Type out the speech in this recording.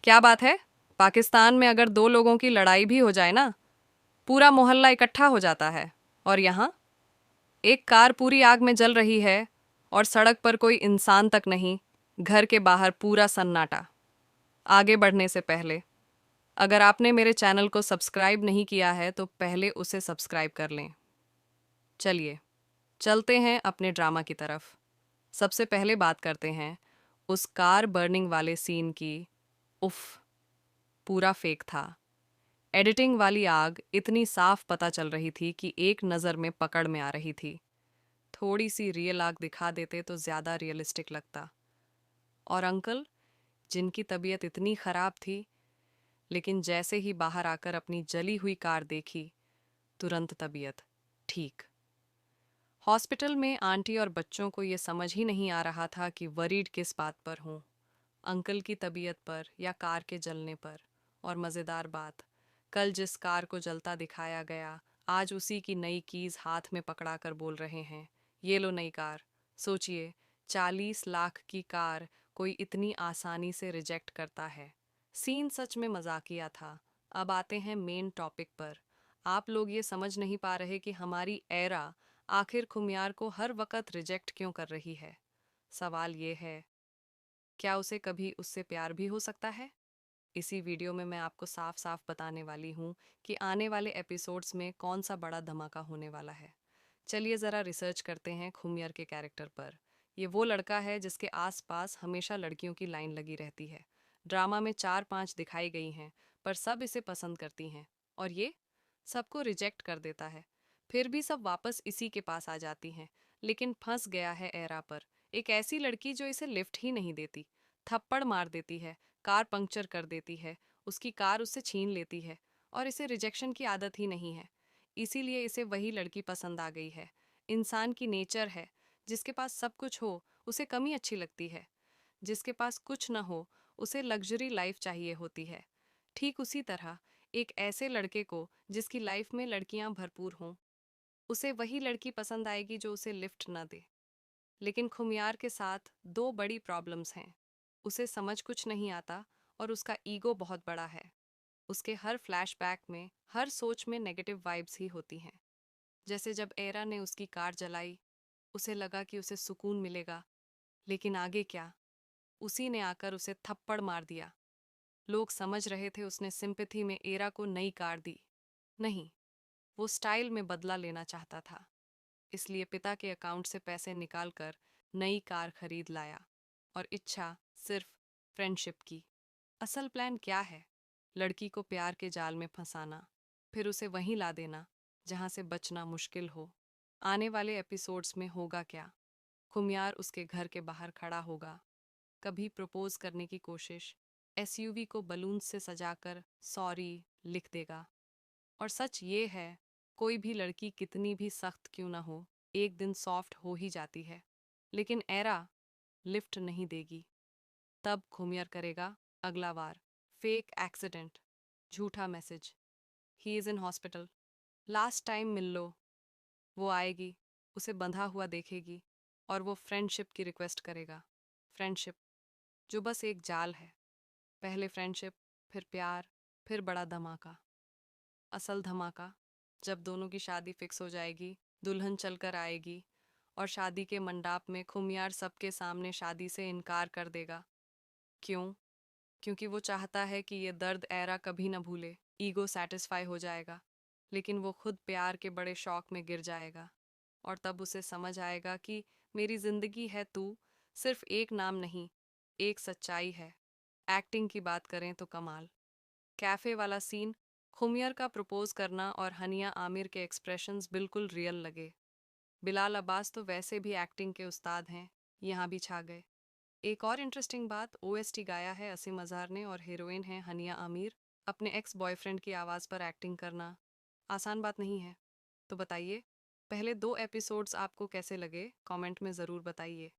क्या बात है। पाकिस्तान में अगर दो लोगों की लड़ाई भी हो जाए ना, पूरा मोहल्ला इकट्ठा हो जाता है। और यहाँ एक कार पूरी आग में जल रही है और सड़क पर कोई इंसान तक नहीं। घर के बाहर पूरा सन्नाटा। आगे बढ़ने से पहले, अगर आपने मेरे चैनल को सब्सक्राइब नहीं किया है तो पहले उसे सब्सक्राइब कर लें। चलिए चलते हैं अपने ड्रामा की तरफ। सबसे पहले बात करते हैं उस कार बर्निंग वाले सीन की। उफ, पूरा फेक था। एडिटिंग वाली आग इतनी साफ पता चल रही थी कि एक नज़र में पकड़ में आ रही थी। थोड़ी सी रियल आग दिखा देते तो ज़्यादा रियलिस्टिक लगता। और अंकल, जिनकी तबीयत इतनी ख़राब थी, लेकिन जैसे ही बाहर आकर अपनी जली हुई कार देखी, तुरंत तबीयत ठीक। हॉस्पिटल में आंटी और बच्चों को ये समझ ही नहीं आ रहा था कि वरीड किस बात पर हूँ, अंकल की तबीयत पर या कार के जलने पर। और मज़ेदार बात, कल जिस कार को जलता दिखाया गया, आज उसी की नई कीज हाथ में पकड़ाकर बोल रहे हैं, ये लो नई कार। सोचिए, 40 लाख की कार कोई इतनी आसानी से रिजेक्ट करता है। सीन सच में मजाकिया था। अब आते हैं मेन टॉपिक पर। आप लोग ये समझ नहीं पा रहे कि हमारी एरा आखिर खुमियार को हर वक्त रिजेक्ट क्यों कर रही है। सवाल ये है, क्या उसे कभी उससे प्यार भी हो सकता है? इसी वीडियो में मैं आपको साफ साफ बताने वाली हूँ कि आने वाले एपिसोड्स में कौन सा बड़ा धमाका होने वाला है। चलिए ज़रा रिसर्च करते हैं खुमियर के कैरेक्टर पर। ये वो लड़का है जिसके आसपास हमेशा लड़कियों की लाइन लगी रहती है। ड्रामा में 4-5 दिखाई गई हैं, पर सब इसे पसंद करती हैं। और ये सबको रिजेक्ट कर देता है। फिर भी सब वापस इसी के पास आ जाती हैं। लेकिन फंस गया है एरा पर, एक ऐसी लड़की जो इसे लिफ्ट ही नहीं देती, थप्पड़ मार देती है, कार पंक्चर कर देती है, उसकी कार उससे छीन लेती है। और इसे रिजेक्शन की आदत ही नहीं है, इसीलिए इसे वही लड़की पसंद आ गई है। इंसान की नेचर है, जिसके पास सब कुछ हो उसे कमी अच्छी लगती है, जिसके पास कुछ न हो उसे लग्जरी लाइफ चाहिए होती है। ठीक उसी तरह एक ऐसे लड़के को जिसकी लाइफ में लड़कियां भरपूर हों, उसे वही लड़की पसंद आएगी जो उसे लिफ्ट न दे। लेकिन खुमियार के साथ दो बड़ी प्रॉब्लम्स हैं। उसे समझ कुछ नहीं आता और उसका ईगो बहुत बड़ा है। उसके हर फ्लैशबैक में, हर सोच में नेगेटिव वाइब्स ही होती हैं। जैसे जब एरा ने उसकी कार जलाई, उसे लगा कि उसे सुकून मिलेगा, लेकिन आगे क्या, उसी ने आकर उसे थप्पड़ मार दिया। लोग समझ रहे थे उसने सिंपैथी में एरा को नई कार दी। नहीं, वो स्टाइल में बदला लेना चाहता था, इसलिए पिता के अकाउंट से पैसे निकालकर नई कार खरीद लाया। और इच्छा सिर्फ फ्रेंडशिप की। असल प्लान क्या है? लड़की को प्यार के जाल में फंसाना, फिर उसे वहीं ला देना जहां से बचना मुश्किल हो। आने वाले एपिसोड्स में होगा क्या? खुमियार उसके घर के बाहर खड़ा होगा, कभी प्रपोज करने की कोशिश, एसयूवी को बलून से सजाकर सॉरी लिख देगा। और सच ये है, कोई भी लड़की कितनी भी सख्त क्यों ना हो, एक दिन सॉफ्ट हो ही जाती है। लेकिन एरा लिफ्ट नहीं देगी। तब खुमियर करेगा अगला वार। फेक एक्सीडेंट, झूठा message, he is in hospital, last time मिल लो। वो आएगी, उसे बंधा हुआ देखेगी और वो फ्रेंडशिप की रिक्वेस्ट करेगा। फ्रेंडशिप जो बस एक जाल है। पहले फ्रेंडशिप, फिर प्यार, फिर बड़ा धमाका। असल धमाका जब दोनों की शादी फिक्स हो जाएगी, दुल्हन चलकर आएगी और शादी के मंडाप में खुमियार सबके सामने शादी से इनकार कर देगा। क्यों? क्योंकि वो चाहता है कि ये दर्द एरा कभी न भूले। ईगो सेटिस्फाई हो जाएगा, लेकिन वो खुद प्यार के बड़े शौक में गिर जाएगा। और तब उसे समझ आएगा कि मेरी जिंदगी है तू, सिर्फ एक नाम नहीं, एक सच्चाई है। एक्टिंग की बात करें तो कमाल। कैफे वाला सीन, खुमियर का प्रपोज करना और हनिया आमिर के एक्सप्रेशंस बिल्कुल रियल लगे। बिलाल अब्बास तो वैसे भी एक्टिंग के उस्ताद हैं, यहाँ भी छा गए। एक और इंटरेस्टिंग बात, ओएसटी गाया है असीम अजहर ने और हीरोइन है हनिया आमिर। अपने एक्स बॉयफ्रेंड की आवाज़ पर एक्टिंग करना आसान बात नहीं है। तो बताइए, पहले 2 एपिसोड्स आपको कैसे लगे? कमेंट में ज़रूर बताइए।